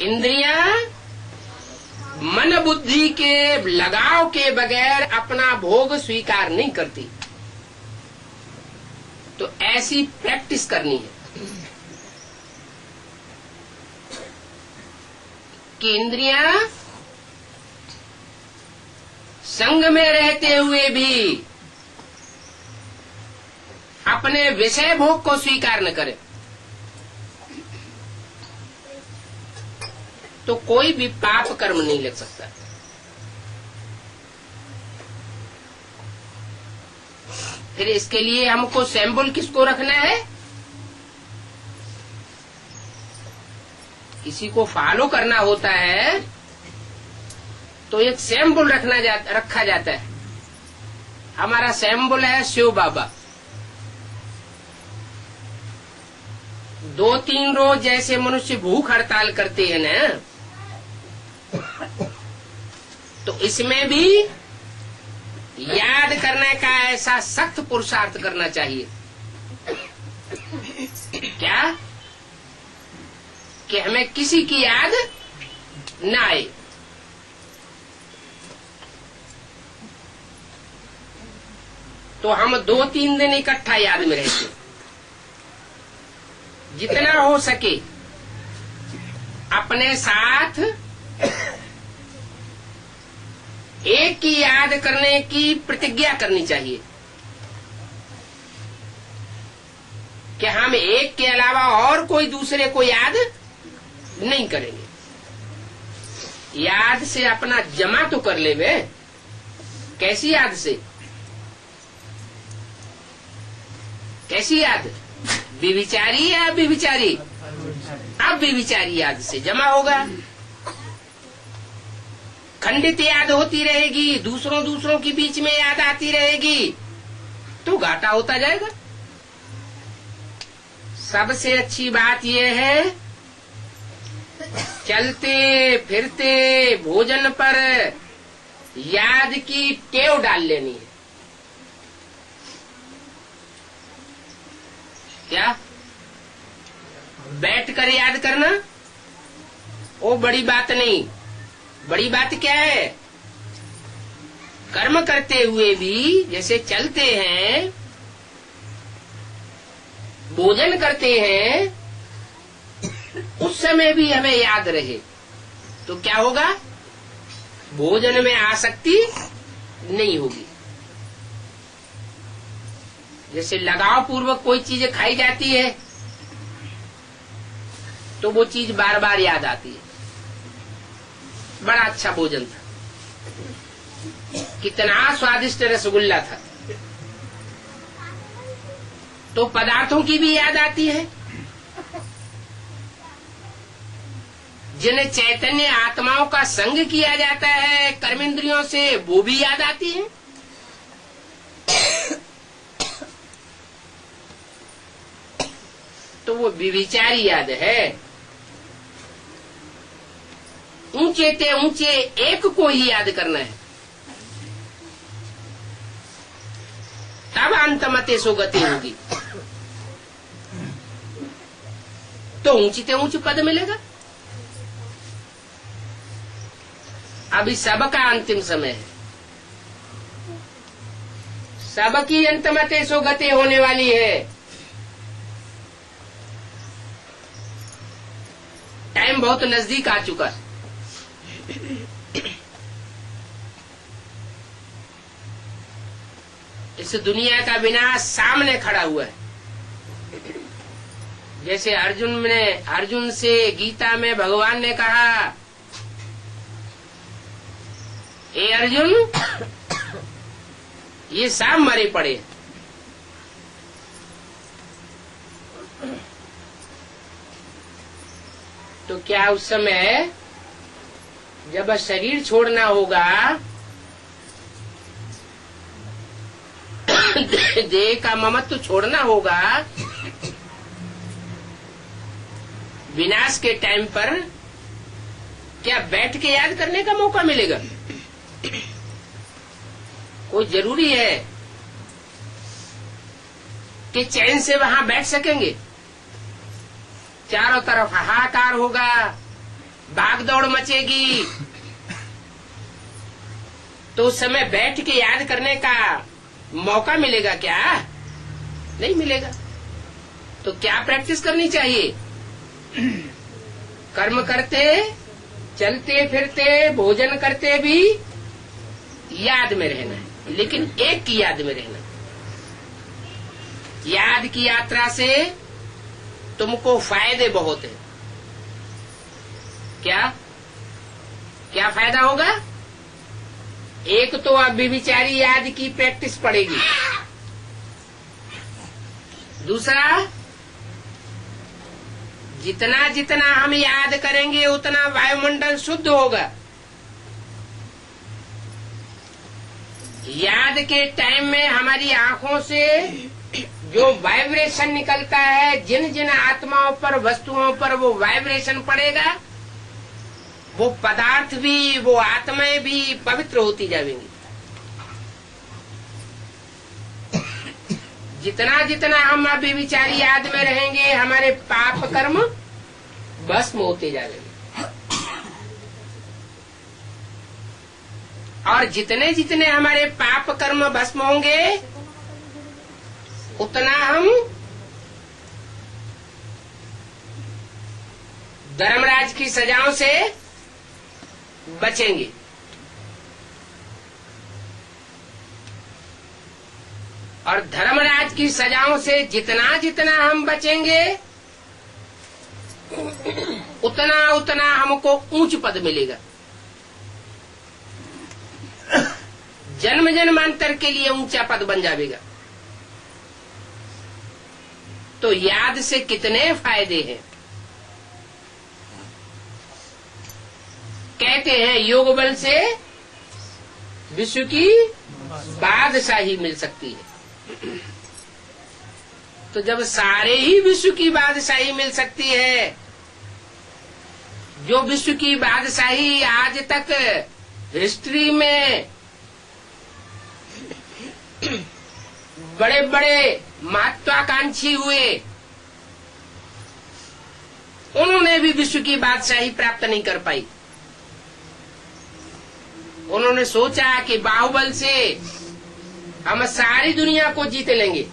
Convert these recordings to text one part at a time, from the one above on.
इंद्रियां मन बुद्धि के लगाव के बगैर अपना भोग स्वीकार नहीं करती। तो ऐसी प्रैक्टिस करनी है कि इंद्रियां संग में रहते हुए भी अपने विषय भोग को स्वीकार न करें, तो कोई भी पाप कर्म नहीं लग सकता। फिर इसके लिए हमको सैंबल किसको रखना है? किसी को फॉलो करना होता है तो एक सैंबल रखा जाता है। हमारा सैंबल है शिव बाबा। 2-3 रोज जैसे मनुष्य भूख हड़ताल करते हैं ना, तो इसमें भी याद करने का ऐसा सख्त पुरुषार्थ करना चाहिए। क्या? कि हमें किसी की याद न आए। तो हम 2-3 दिन इकट्ठा याद में रहते, जितना हो सके अपने साथ एक की याद करने की प्रतिज्ञा करनी चाहिए कि हम एक के अलावा और कोई दूसरे को याद नहीं करेंगे। याद से अपना जमा तो कर ले वे। कैसी याद से? कैसी याद? विविचारी या अविविचारी? अब विविचारी याद से जमा होगा। खंडित याद होती रहेगी, दूसरों के बीच में याद आती रहेगी, तो घाटा होता जाएगा। सबसे अच्छी बात यह है, चलते फिरते भोजन पर याद की टेव डाल लेनी है। क्या? बैठकर याद करना वो बड़ी बात नहीं। बड़ी बात क्या है? कर्म करते हुए भी, जैसे चलते हैं, भोजन करते हैं, उस समय भी हमें याद रहे तो क्या होगा? भोजन में आसक्ति नहीं होगी। जैसे लगाव पूर्वक कोई चीज खाई जाती है तो वो चीज बार बार याद आती है। बड़ा अच्छा भोजन था, कितना स्वादिष्ट रसगुल्ला था, तो पदार्थों की भी याद आती है। जिन्हें चैतन्य आत्माओं का संग किया जाता है कर्मेंद्रियों से, वो भी याद आती है। तो वो विविचारी याद है। ऊंचे ते ऊंचे एक को ही याद करना है, तब अंतमते सुगति होगी। तो ऊंची ते ऊंची पद मिलेगा। अभी सबका अंतिम समय है, सबकी अंतमते सुगति होने वाली है। टाइम बहुत नजदीक आ चुका है। इस दुनिया का विनाश सामने खड़ा हुआ है। जैसे अर्जुन से गीता में भगवान ने कहा, ए अर्जुन, ये सब मरे पड़े। तो क्या उस समय जब शरीर छोड़ना होगा, देह का ममत्व छोड़ना होगा, विनाश के टाइम पर क्या बैठ के याद करने का मौका मिलेगा? कोई जरूरी है कि चैन से वहां बैठ सकेंगे? चारों तरफ हाहाकार होगा, भाग दौड़ मचेगी, तो उस समय बैठ के याद करने का मौका मिलेगा क्या? नहीं मिलेगा। तो क्या प्रैक्टिस करनी चाहिए? कर्म करते, चलते फिरते, भोजन करते भी याद में रहना है, लेकिन एक की याद में रहना। याद की यात्रा से तुमको फायदे बहुत है। क्या क्या फायदा होगा? एक तो अब व्यभिचारी याद की प्रैक्टिस पड़ेगी। दूसरा, जितना जितना हम याद करेंगे उतना वायुमंडल शुद्ध होगा। याद के टाइम में हमारी आंखों से जो वाइब्रेशन निकलता है, जिन जिन आत्माओं पर, वस्तुओं पर वो वाइब्रेशन पड़ेगा, वो पदार्थ भी, वो आत्माएं भी पवित्र होती जाएंगी। जितना जितना हम अभी विचारी याद में रहेंगे, हमारे पाप कर्म भस्म होते जाएंगे। और जितने जितने हमारे पाप कर्म भस्म होंगे, उतना हम धर्मराज की सजाओं से बचेंगे। और धर्मराज की सजाओं से जितना जितना हम बचेंगे, उतना उतना हमको ऊंच पद मिलेगा। जन्म जन्मांतर के लिए ऊंचा पद बन जाएगा। तो याद से कितने फायदे हैं। कहते हैं योग बल से विश्व की बादशाही मिल सकती है। तो जब सारे ही विश्व की बादशाही मिल सकती है, जो विश्व की बादशाही आज तक हिस्ट्री में बड़े बड़े महत्वाकांक्षी हुए, उन्होंने भी विश्व की बादशाही प्राप्त नहीं कर पाई। उन्होंने सोचा कि बाहुबल से हम सारी दुनिया को जीत लेंगे।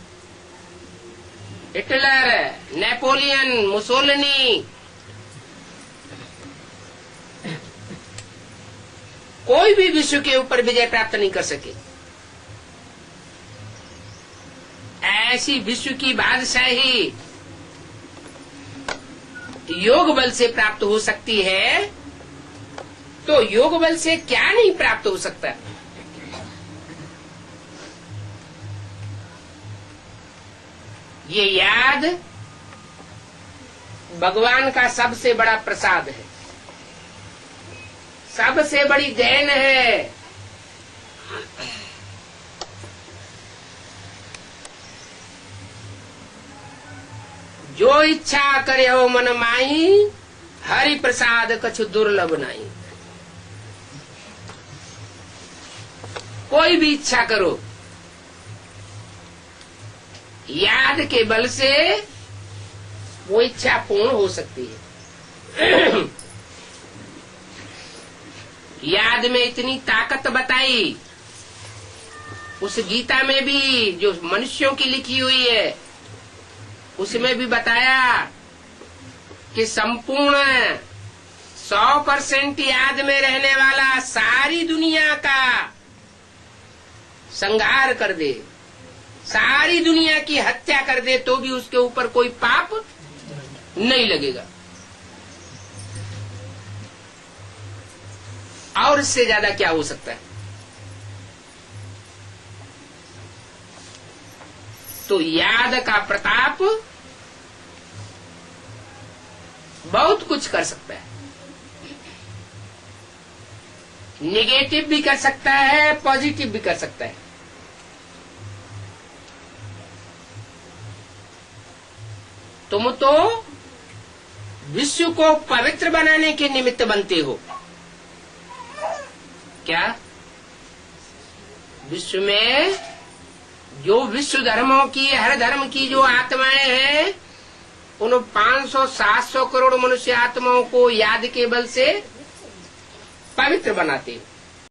हिटलर, नेपोलियन, मुसोलिनी, कोई भी विश्व के ऊपर विजय प्राप्त नहीं कर सके। ऐसी विश्व की बादशाही योग बल से प्राप्त हो सकती है। तो योग बल से क्या नहीं प्राप्त हो सकता? ये याद भगवान का सबसे बड़ा प्रसाद है, सबसे बड़ी देन है। जो इच्छा करे हो मन माई, हरि प्रसाद कछु दुर्लभ नहीं। कोई भी इच्छा करो, याद के बल से वो इच्छा पूर्ण हो सकती है। याद में इतनी ताकत बताई, उस गीता में भी जो मनुष्यों की लिखी हुई है, उसमें भी बताया कि संपूर्ण 100% याद में रहने वाला सारी दुनिया का संहार कर दे, सारी दुनिया की हत्या कर दे, तो भी उसके ऊपर कोई पाप नहीं लगेगा। और इससे ज्यादा क्या हो सकता है? तो याद का प्रताप बहुत कुछ कर सकता है। नेगेटिव भी कर सकता है, पॉजिटिव भी कर सकता है। तुम तो विश्व को पवित्र बनाने के निमित्त बनते हो। क्या विश्व में जो विश्व धर्मों की, हर धर्म की जो आत्माएं हैं, उन 500-700 करोड़ मनुष्य आत्माओं को याद के बल से पवित्र बनाते हैं।